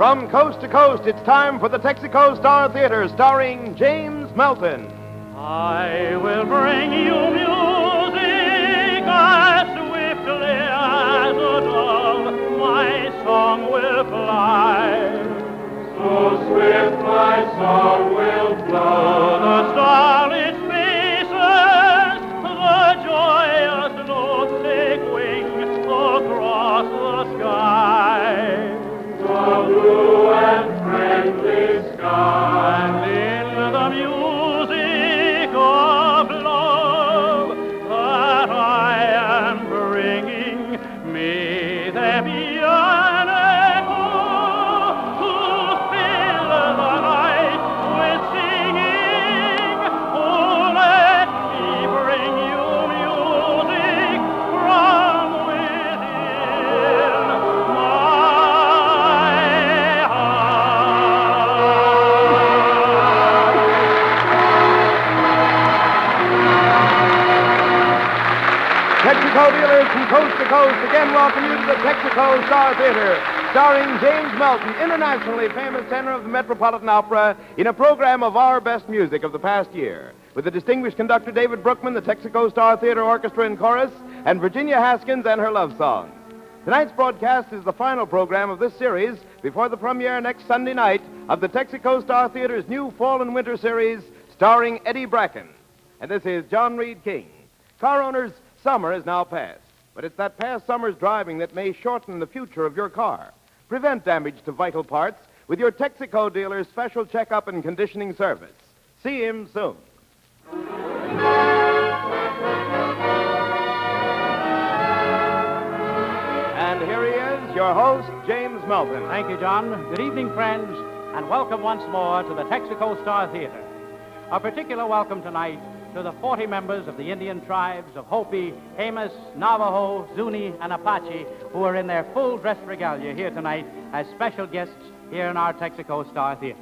From coast to coast, it's time for the Texaco Star Theater, starring James Melton. I will bring you music as swiftly as a dove. My song will fly. So swift my song will fly. The starlit spaces, the joyous notes take wing across the sky. The blue and friendly sky. And in the music of love that I am bringing, may there be an echo to fill the night with singing. Oh, let me bring you music from within my heart. Texaco dealers from coast to coast again welcome you to the Texaco Star Theater, starring James Melton, internationally famous tenor of the Metropolitan Opera, in a program of our best music of the past year, with the distinguished conductor David Brookman, the Texaco Star Theater Orchestra and Chorus, and Virginia Haskins and her love songs. Tonight's broadcast is the final program of this series before the premiere next Sunday night of the Texaco Star Theater's new fall and winter series, starring Eddy Bracken. And this is John Reed King. Car owners, summer is now past, but it's that past summer's driving that may shorten the future of your car. Prevent damage to vital parts with your Texaco dealer's special checkup and conditioning service. See him soon. And here he is, your host, James Melton. Thank you, John. Good evening, friends, and welcome once more to the Texaco Star Theater. A particular welcome tonight to the 40 members of the Indian tribes of Hopi, Jemez, Navajo, Zuni, and Apache who are in their full dress regalia here tonight as special guests here in our Texaco Star Theater.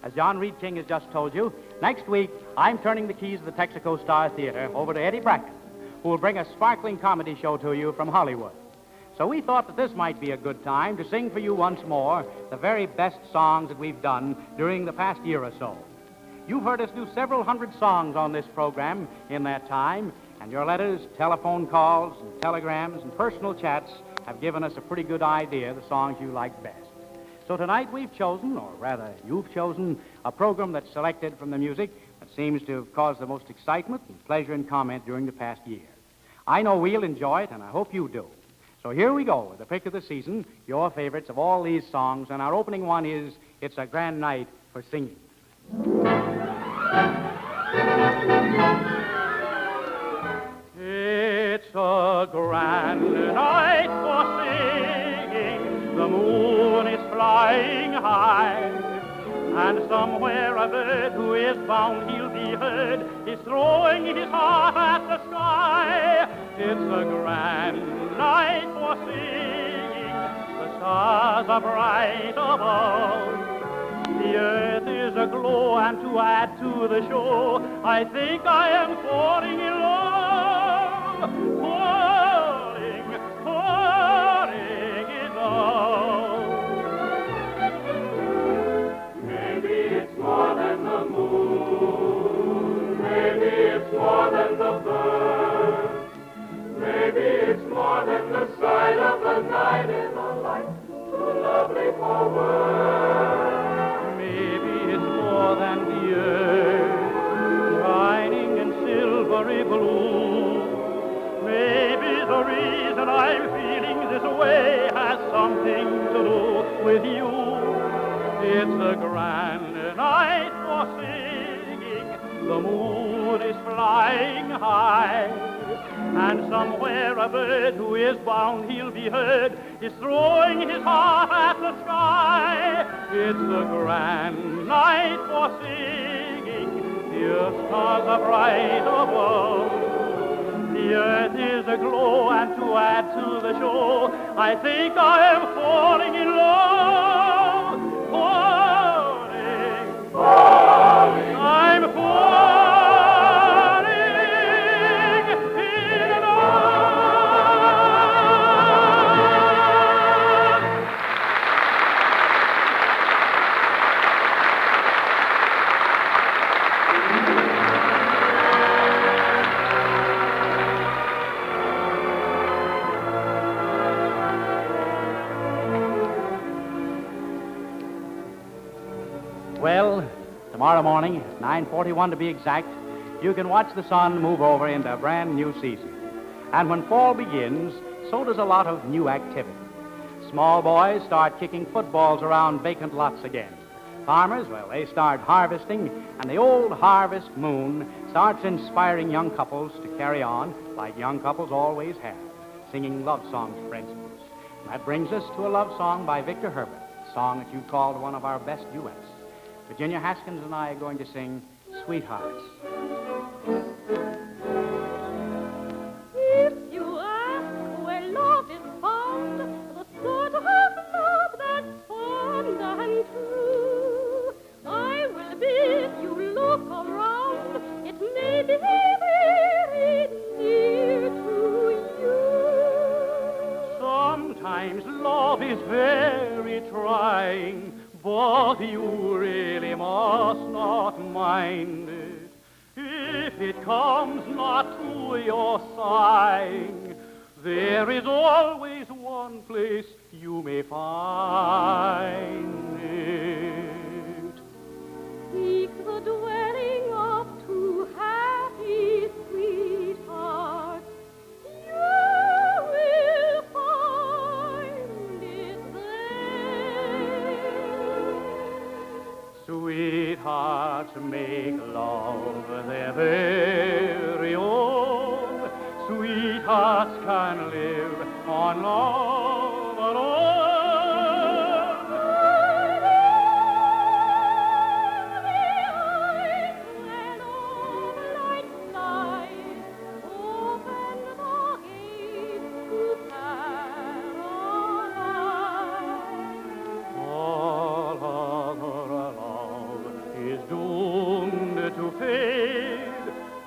As John Reed King has just told you, next week I'm turning the keys of the Texaco Star Theater over to Eddy Bracken, who will bring a sparkling comedy show to you from Hollywood. So we thought that this might be a good time to sing for you once more the very best songs that we've done during the past year or so. You've heard us do several hundred songs on this program in that time, and your letters, telephone calls, and telegrams, and personal chats have given us a pretty good idea of the songs you like best. So tonight we've chosen, or rather you've chosen, a program that's selected from the music that seems to have caused the most excitement and pleasure and comment during the past year. I know we'll enjoy it, and I hope you do. So here we go with the pick of the season, your favorites of all these songs, and our opening one is It's a Grand Night for Singing. It's a grand night for singing. The moon is flying high, and somewhere a bird who is bound he'll be heard is throwing his heart at the sky. It's a grand night for singing. The stars are bright above. The earth is aglow, and to add to the show, I think I am falling in love. Falling in love. Maybe it's more than the moon. Maybe it's more than the birds. Maybe it's more than the sight of the night in the light, too lovely for words. More than the earth, shining in silvery blue. Maybe the reason I'm feeling this way has something to do with you. It's a grand night for singing. The moon is flying high, and somewhere a bird who is bound he'll be heard is throwing his heart at the sky. It's a grand night for singing. The stars are bright above. The earth is aglow, and to add to the show, I think I am falling in love. Falling. I'm falling. Well, tomorrow morning, 9:41 to be exact, you can watch the sun move over into a brand new season. And when fall begins, so does a lot of new activity. Small boys start kicking footballs around vacant lots again. Farmers, well, they start harvesting, and the old harvest moon starts inspiring young couples to carry on like young couples always have, singing love songs, for instance. And that brings us to a love song by Victor Herbert, a song that you called one of our best duets. Virginia Haskins and I are going to sing Sweethearts. If you ask where love is found, the sort of love that's fond and true, I will bid you look around. It may be very near to you. Sometimes love is very trying, but you really must not mind it. If it comes not to your sighing, there is always one place you may find it. Seek the dwelling of two happy sweethearts. You will find it there. Sweethearts make love their very own. Sweethearts can live on love alone. When all light skies open the gates to paradise. All other love is doomed to fade.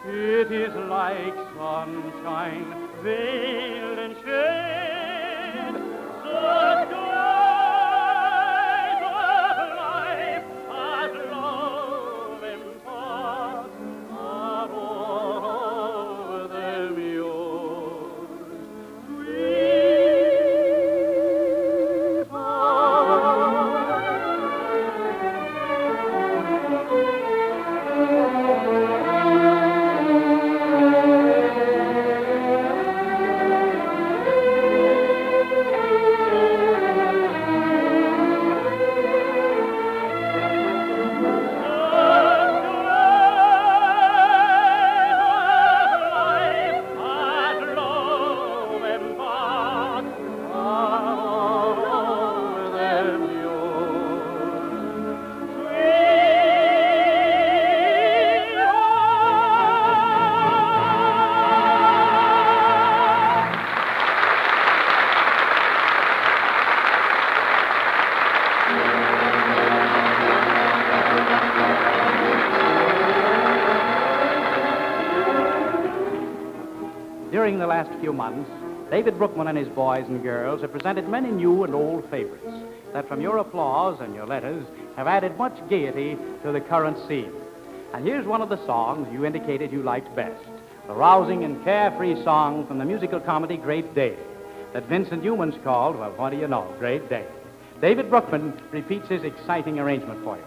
It is like sunshine veiled in shade. The skies of life as love imparts are all of them yours. During the last few months, David Brookman and his boys and girls have presented many new and old favorites that, from your applause and your letters, have added much gaiety to the current scene. And here's one of the songs you indicated you liked best, the rousing and carefree song from the musical comedy Great Day that Vincent Youmans called, well, what do you know, Great Day. David Brookman repeats his exciting arrangement for you.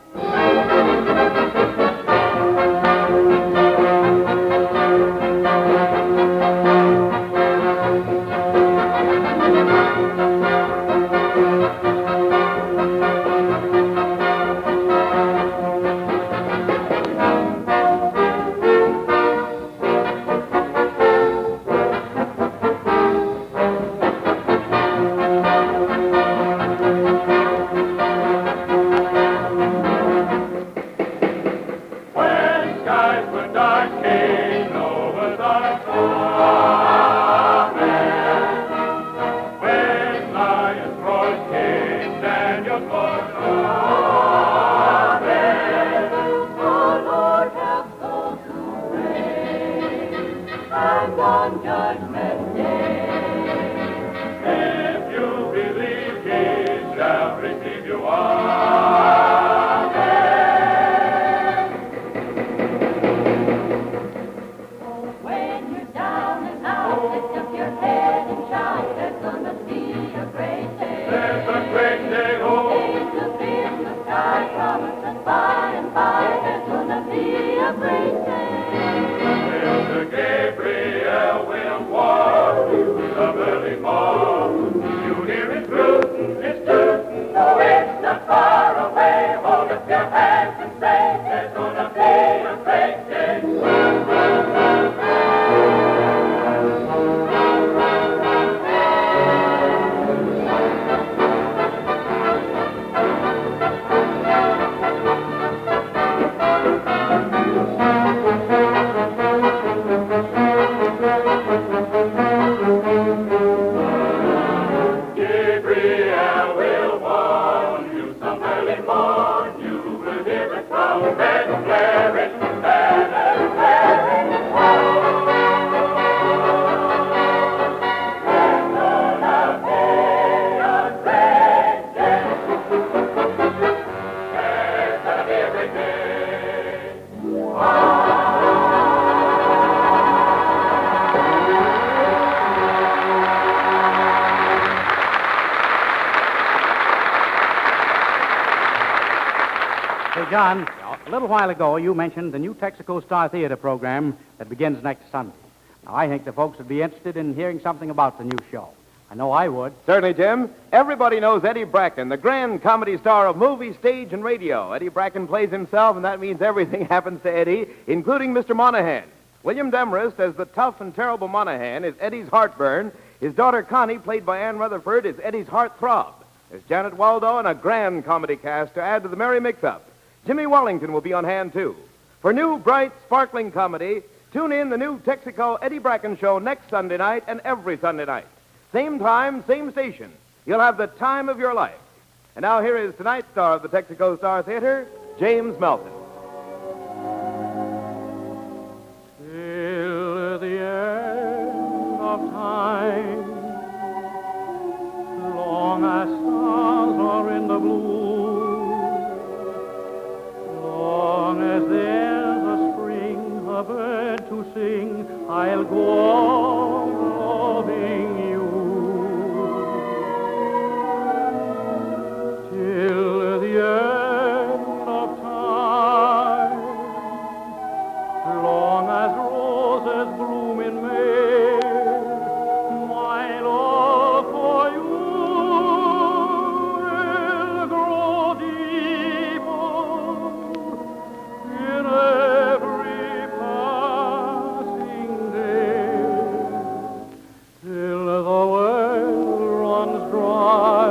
dance and say there's gonna be a great day. Gabriel will warn you some early morn. You will hear the trumpet blaring, banners flaring. There's gonna be a great day. There's gonna be a great day. Hey, John, a little while ago you mentioned the new Texaco Star Theater program that begins next Sunday. Now, I think the folks would be interested in hearing something about the new show. I know I would. Certainly, Jim. Everybody knows Eddie Bracken, the grand comedy star of movie, stage, and radio. Eddie Bracken plays himself, and that means everything happens to Eddie, including Mr. Monahan. William Demarest, as the tough and terrible Monahan, is Eddie's heartburn. His daughter Connie, played by Ann Rutherford, is Eddie's heartthrob. There's Janet Waldo and a grand comedy cast to add to the merry mix-up. Jimmy Wellington will be on hand, too. For new, bright, sparkling comedy, tune in the new Texaco Eddie Bracken Show next Sunday night and every Sunday night. Same time, same station. You'll have the time of your life. And now here is tonight's star of the Texaco Star Theater, James Melton. Till the end of time, long as stars are in the blue, long as there's a spring, a bird to sing, I'll go on loving you. Till the end of time, long as roses bloom in May, my love for you will grow deeper in every passing day, till the well runs dry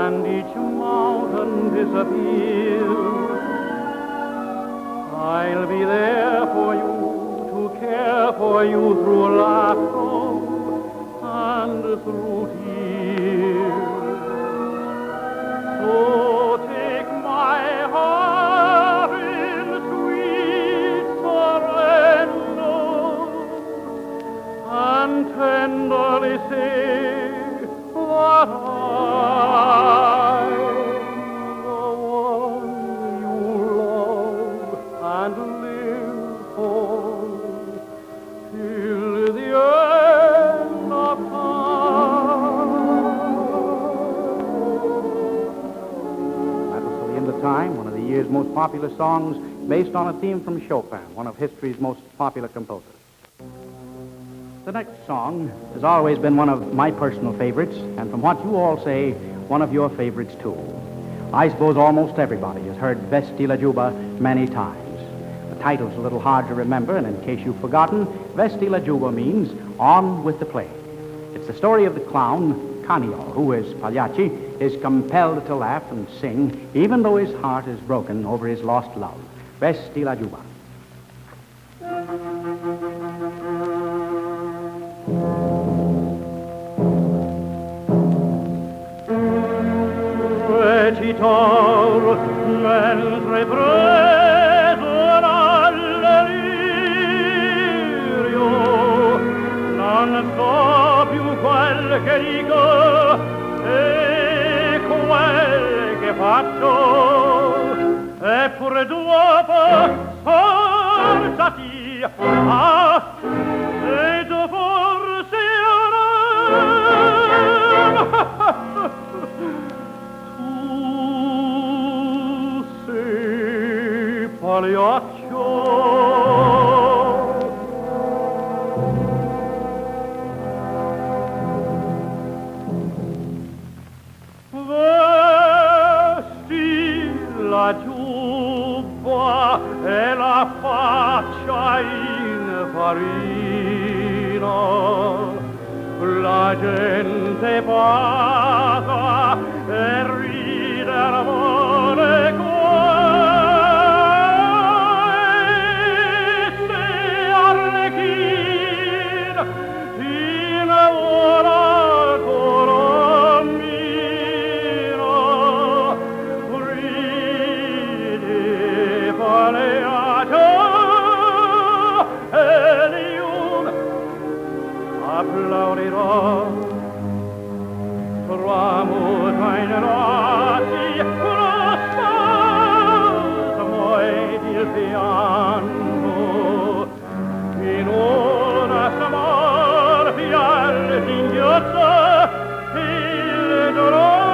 and each mountain disappears. I'll be there for you, to care for you through laughter and through tears. So take my heart in sweet surrender and tenderly say that I'm the one you love and live for till the end of time. That was Till the End of Time, one of the year's most popular songs based on a theme from Chopin, one of history's most popular composers. The next song has always been one of my personal favorites, and from what you all say, one of your favorites, too. I suppose almost everybody has heard Vesti la Juba many times. The title's a little hard to remember, and in case you've forgotten, Vesti la Juba means on with the play. It's the story of the clown, Canio, who, as Pagliacci, is compelled to laugh and sing, even though his heart is broken over his lost love. Vesti la Juba. Recitor mentre preso dall'elirio, non so più quel che dico e quel che faccio, eppure dopo forzati ed forse Pagliaccio. Vesti la giubba e la faccia infarina. La gente paga e ride l'amore queste arlechin in ora colombina ride paleato Elium applaudirà tramuta in rati lo spasmo ed il pianto in una smorfia al singhiozzo il dolore.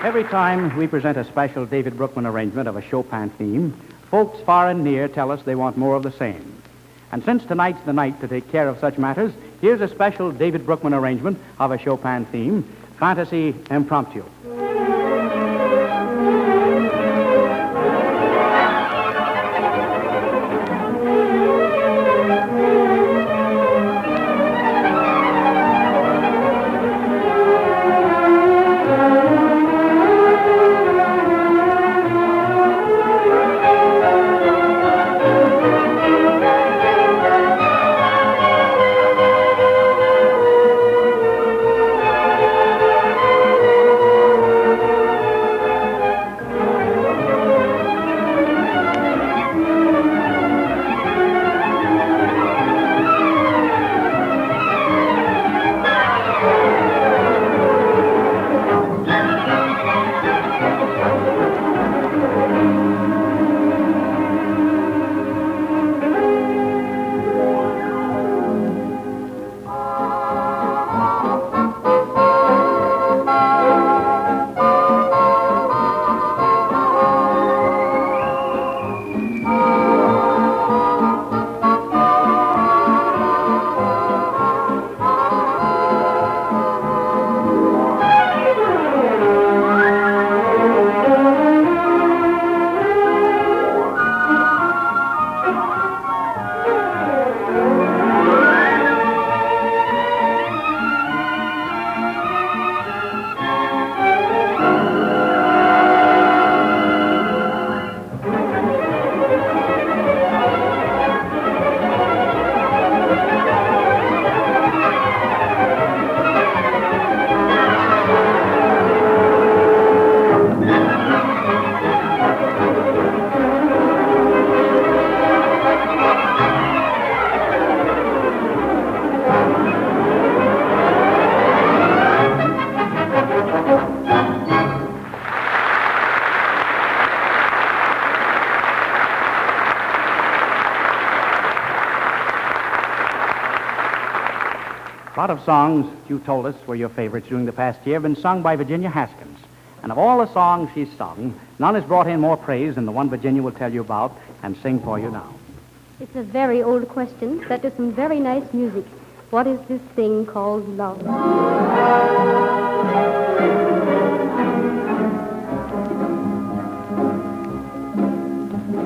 Every time we present a special David Brookman arrangement of a Chopin theme, folks far and near tell us they want more of the same. And since tonight's the night to take care of such matters, here's a special David Brookman arrangement of a Chopin theme, Fantasy Impromptu. A lot of songs you told us were your favorites during the past year have been sung by Virginia Haskins. And of all the songs she's sung, none has brought in more praise than the one Virginia will tell you about and sing for you now. It's a very old question, but there's some very nice music. What is this thing called love?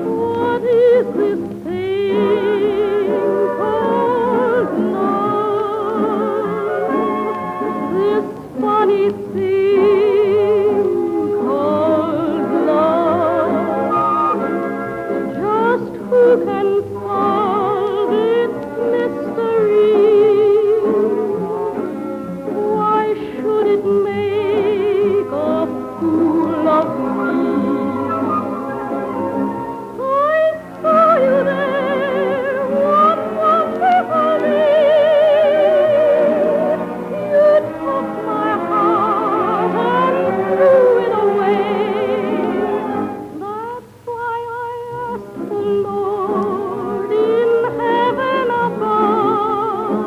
What is this thing called love? This funny thing it make a fool of me? I saw you there one wonderful day. You took my heart and threw it away. That's why I asked the Lord in heaven above,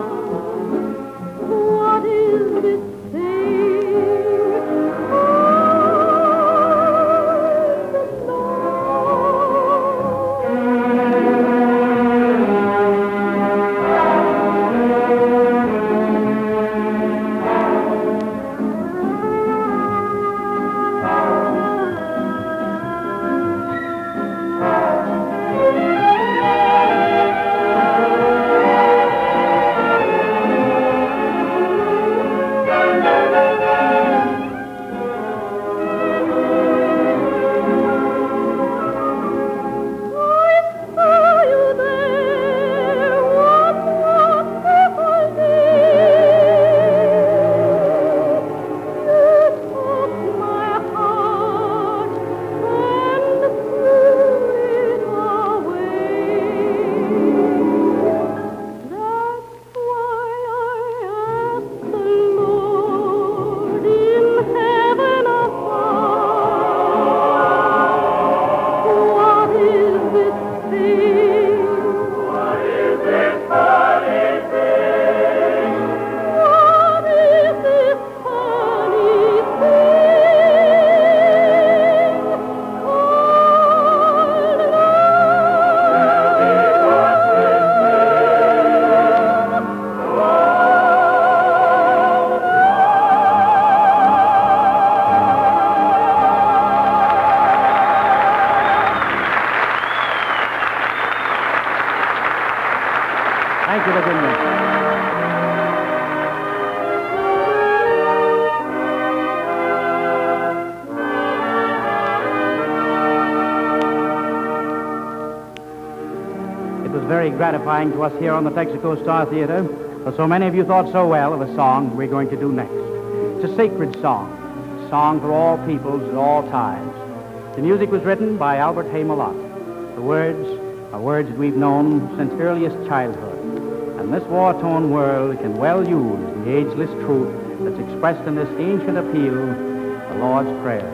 what is this thing Thank you, Virginia. It was very gratifying to us here on the Texaco Star Theater, for so many of you thought so well of a song we're going to do next. It's a sacred song, a song for all peoples at all times. The music was written by Albert Haymalott. The words are words that we've known since earliest childhood. And this war-torn world can well use the ageless truth that's expressed in this ancient appeal, the Lord's Prayer.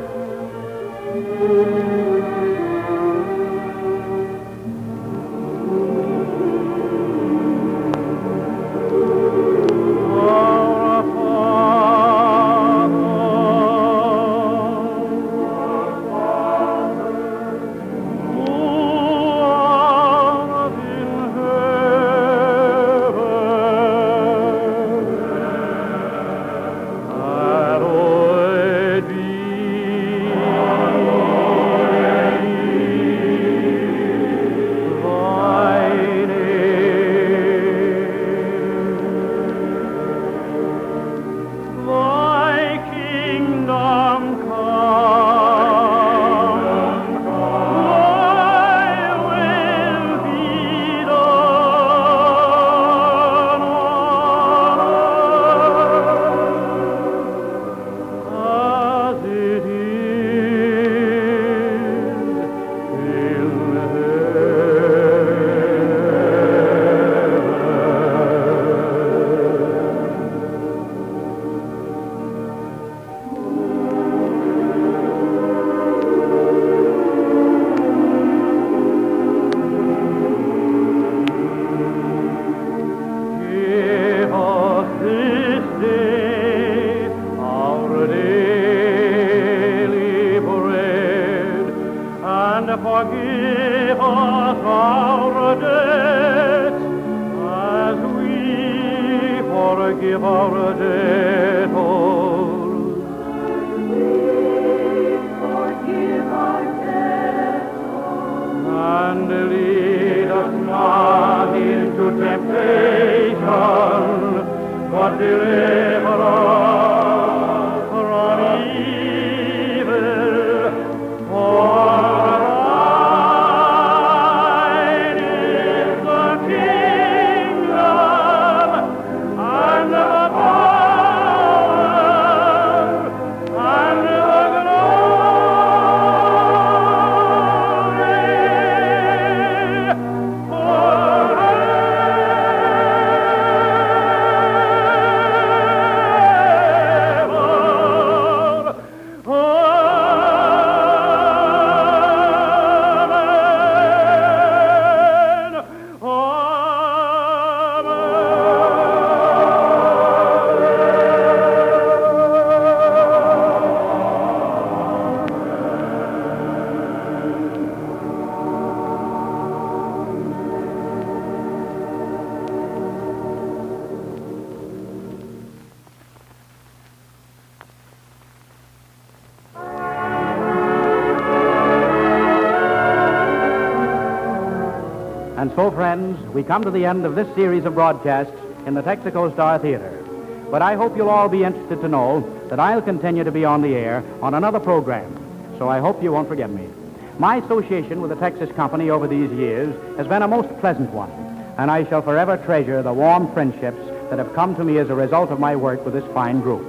And so, friends, we come to the end of this series of broadcasts in the Texaco Star Theater. But I hope you'll all be interested to know that I'll continue to be on the air on another program. So I hope you won't forget me. My association with the Texas Company over these years has been a most pleasant one, and I shall forever treasure the warm friendships that have come to me as a result of my work with this fine group.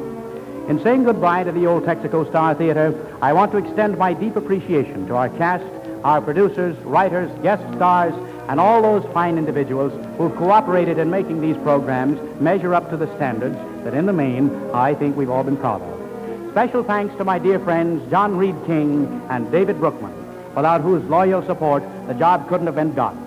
In saying goodbye to the old Texaco Star Theater, I want to extend my deep appreciation to our cast, our producers, writers, guest stars, and all those fine individuals who've cooperated in making these programs measure up to the standards that, in the main, I think we've all been proud of. Special thanks to my dear friends John Reed King and David Brookman, without whose loyal support the job couldn't have been done.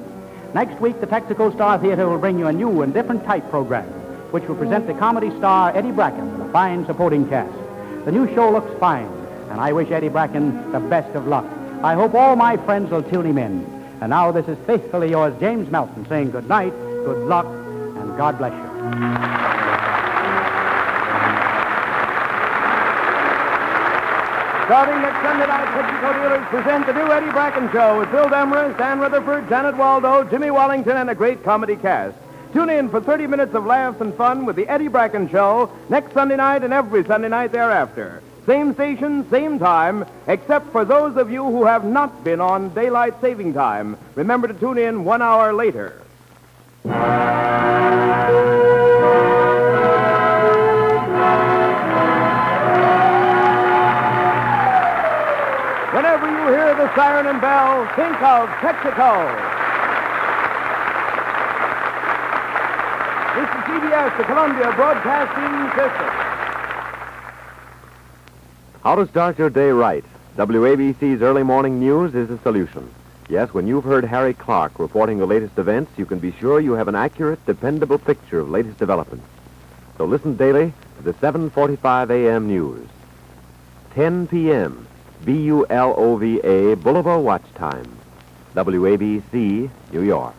Next week, the Texaco Star Theater will bring you a new and different type program, which will present the comedy star Eddy Bracken with a fine supporting cast. The new show looks fine, and I wish Eddy Bracken the best of luck. I hope all my friends will tune him in. And now this is faithfully yours, James Melton, saying good night, good luck, and God bless you. Starting next Sunday night, Texaco Dealers present the new Eddy Bracken Show with Bill Demarest, Ann Rutherford, Janet Waldo, Jimmy Wallington, and a great comedy cast. Tune in for 30 minutes of laughs and fun with the Eddy Bracken Show next Sunday night and every Sunday night thereafter. Same station, same time, except for those of you who have not been on daylight saving time. Remember to tune in 1 hour later. Whenever you hear the siren and bell, think of Texaco. This is CBS, the Columbia Broadcasting System. How to start your day right. WABC's early morning news is a solution. Yes, when you've heard Harry Clark reporting the latest events, you can be sure you have an accurate, dependable picture of latest developments. So listen daily to the 7:45 a.m. news. 10 p.m. BULOVA Boulevard Watch Time. WABC, New York.